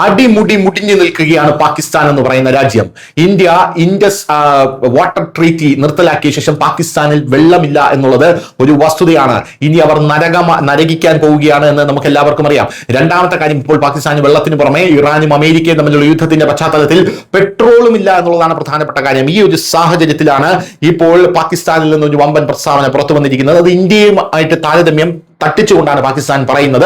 അടിമുടി മുടിഞ്ഞു നിൽക്കുകയാണ് പാകിസ്ഥാൻ എന്ന് പറയുന്ന രാജ്യം. ഇന്ത്യ ഇൻഡസ് വാട്ടർ ട്രീറ്റി നിർത്തലാക്കിയ ശേഷം പാകിസ്ഥാനിൽ വെള്ളമില്ല എന്നുള്ളത് ഒരു വസ്തുതയാണ്. ഇനി അവർ നരകിക്കാൻ പോവുകയാണ് എന്ന് നമുക്ക് എല്ലാവർക്കും അറിയാം. രണ്ടാമത്തെ കാര്യം, ഇപ്പോൾ പാകിസ്ഥാന് വെള്ളത്തിന് പുറമെ ഇറാനും അമേരിക്കയും തമ്മിലുള്ള യുദ്ധത്തിന്റെ പശ്ചാത്തലത്തിൽ പെട്രോളും ഇല്ല എന്നുള്ളതാണ് പ്രധാനപ്പെട്ട കാര്യം. ഈ ഒരു സാഹചര്യത്തിലാണ് ഇപ്പോൾ പാകിസ്ഥാനിൽ നിന്ന് ഒരു വമ്പൻ പ്രസ്താവന പുറത്തു വന്നിരിക്കുന്നത്. അത് ഇന്ത്യയുമായിട്ട് താരതമ്യം തട്ടിച്ചുകൊണ്ടാണ് പാകിസ്ഥാൻ പറയുന്നത്.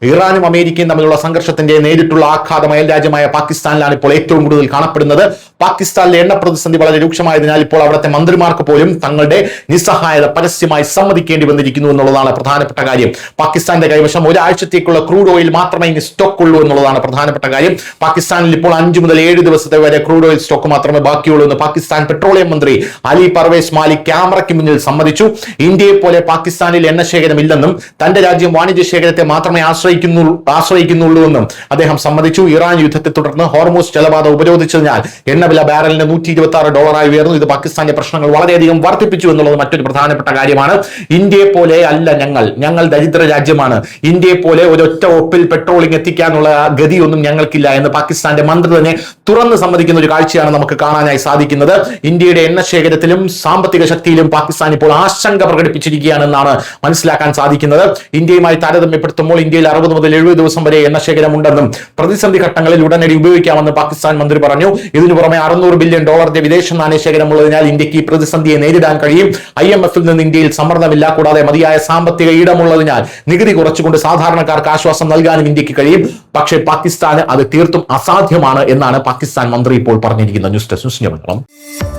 ഇറാനും അമേരിക്കയും തമ്മിലുള്ള സംഘർഷത്തിന്റെ നേരിട്ടുള്ള ആഘാതം അയൽ രാജ്യമായ പാകിസ്ഥാനിലാണ് ഇപ്പോൾ ഏറ്റവും കൂടുതൽ കാണപ്പെടുന്നത്. പാകിസ്ഥാനിലെ എണ്ണ പ്രതിസന്ധി വളരെ രൂക്ഷമായതിനാൽ ഇപ്പോൾ അവിടുത്തെ മന്ത്രിമാർക്ക് പോലും തങ്ങളുടെ നിസ്സഹായത പരസ്യമായി സമ്മതിക്കേണ്ടി വന്നിരിക്കുന്നു എന്നുള്ളതാണ് പ്രധാനപ്പെട്ട കാര്യം. പാകിസ്ഥാന്റെ കൈവശം ഒരാഴ്ചത്തേക്കുള്ള ക്രൂഡ് ഓയിൽ മാത്രമേ ഇനി സ്റ്റോക്ക് ഉള്ളൂ എന്നുള്ളതാണ് പ്രധാനപ്പെട്ട കാര്യം. പാകിസ്ഥാനിൽ ഇപ്പോൾ 5 മുതൽ 7 ദിവസത്തെ വരെ ക്രൂഡ് ഓയിൽ സ്റ്റോക്ക് മാത്രമേ ബാക്കിയുള്ളൂ എന്ന് പാകിസ്ഥാൻ പെട്രോളിയം മന്ത്രി അലി പർവേസ് മാലിക് ക്യാമറയ്ക്ക് മുന്നിൽ സമ്മതിച്ചു. ഇന്ത്യയെ പോലെ പാകിസ്ഥാനിൽ എണ്ണ ശേഖരമില്ലെന്നും തന്റെ രാജ്യം വാണിജ്യ ശേഖരത്തെ മാത്രമേ ആശ്രയിക്കുന്നുള്ളൂ എന്നും അദ്ദേഹം സമ്മതിച്ചു. ഇറാൻ യുദ്ധത്തെ തുടർന്ന് ഹോർമൂസ് ജലപാത ഉപരോധിച്ചതിനാൽ എണ്ണവില ബാരലിന് $126 ഉയർന്നു. ഇത് പാകിസ്ഥാന്റെ പ്രശ്നങ്ങൾ വളരെയധികം വർദ്ധിപ്പിച്ചു എന്നുള്ളത് മറ്റൊരു പ്രധാനപ്പെട്ട കാര്യമാണ്. ഇന്ത്യയെ പോലെ അല്ല ഞങ്ങൾ ദരിദ്ര രാജ്യമാണ്. ഇന്ത്യയെ പോലെ ഒരൊറ്റ ഒപ്പിൽ പെട്രോളിംഗ് എത്തിക്കാനുള്ള ഗതിയൊന്നും ഞങ്ങൾക്കില്ല എന്ന് പാകിസ്ഥാന്റെ മന്ത്രി തന്നെ തുറന്ന് സമ്മതിക്കുന്ന ഒരു കാഴ്ചയാണ് നമുക്ക് കാണാനായി സാധിക്കുന്നത്. ഇന്ത്യയുടെ എണ്ണ ശേഖരത്തിലും സാമ്പത്തിക ശക്തിയിലും പാകിസ്ഥാൻ ഇപ്പോൾ ആശങ്ക പ്രകടിപ്പിച്ചിരിക്കുകയാണെന്നാണ് മനസ്സിലാക്കാൻ സാധിക്കുന്നത്. ഇന്ത്യയുമായി താരതമ്യപ്പെടുത്തുമ്പോൾ ഇന്ത്യയിൽ 60 മുതൽ 70 ദിവസം വരെ എണ്ണ ശേഖരം ഉണ്ടെന്നും പ്രതിസന്ധി ഘട്ടങ്ങളിൽ ഉടനടി ഉപയോഗിക്കാമെന്ന് പാകിസ്ഥാൻ മന്ത്രി പറഞ്ഞു. ഇതിനു പുറമെ $600 ബില്യൺ വിദേശ നാണയ ശേഖരം ഉള്ളതിനാൽ ഇന്ത്യക്ക് ഈ പ്രതിസന്ധിയെ നേരിടാൻ കഴിയും. IMF-ൽ നിന്ന് ഇന്ത്യയിൽ സമ്മർദ്ദമില്ല. കൂടാതെ മതിയായ സാമ്പത്തിക ഇടമുള്ളതിനാൽ നികുതി കുറച്ചുകൊണ്ട് സാധാരണക്കാർക്ക് ആശ്വാസം നൽകാനും ഇന്ത്യക്ക് കഴിയും. പക്ഷേ പാകിസ്ഥാന് അത് തീർത്തും അസാധ്യമാണ് എന്നാണ് പാകിസ്ഥാൻ മന്ത്രി ഇപ്പോൾ പറഞ്ഞിരിക്കുന്നത്. News desk.